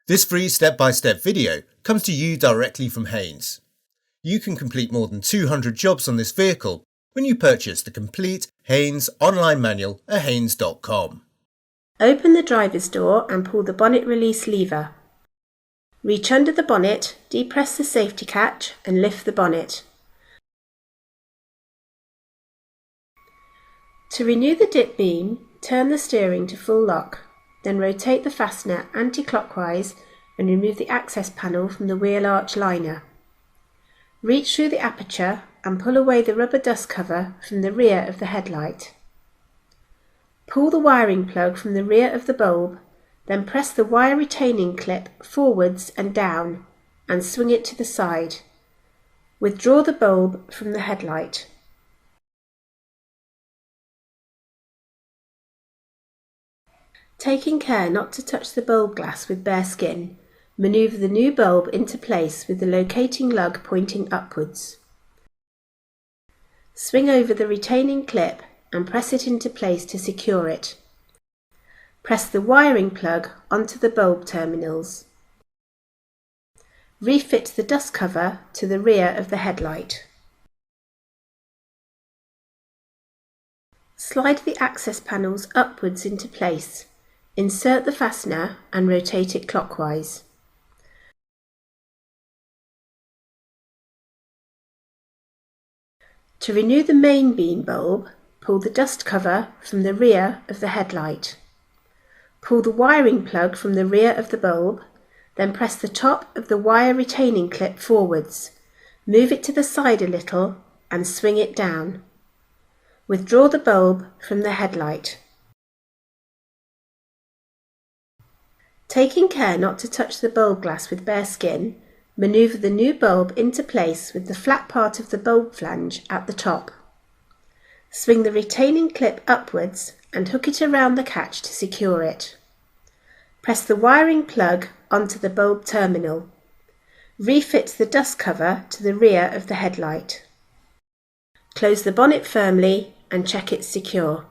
This free step-by-step video comes to you directly from Haynes. You can complete more than 200 jobs on this vehicle when you purchase the complete Haynes online manual at haynes.com. Open the driver's door and pull the bonnet release lever. Reach under the bonnet, depress the safety catch and lift the bonnet. To renew the dip beam, turn the steering to full lock, then rotate the fastener anti-clockwise and remove the access panel from the wheel arch liner. Reach through the aperture and pull away the rubber dust cover from the rear of the headlight. Pull the wiring plug from the rear of the bulb, then press the wire retaining clip forwards and down and swing it to the side. Withdraw the bulb from the headlight. Taking care not to touch the bulb glass with bare skin, manoeuvre the new bulb into place with the locating lug pointing upwards. Swing over the retaining clip and press it into place to secure it. Press the wiring plug onto the bulb terminals. Refit the dust cover to the rear of the headlight. Slide the access panels upwards into place. Insert the fastener and rotate it clockwise. To renew the main beam bulb, pull the dust cover from the rear of the headlight. Pull the wiring plug from the rear of the bulb, then press the top of the wire retaining clip forwards. Move it to the side a little and swing it down. Withdraw the bulb from the headlight. Taking care not to touch the bulb glass with bare skin, manoeuvre the new bulb into place with the flat part of the bulb flange at the top. Swing the retaining clip upwards and hook it around the catch to secure it. Press the wiring plug onto the bulb terminal. Refit the dust cover to the rear of the headlight. Close the bonnet firmly and check it's secure.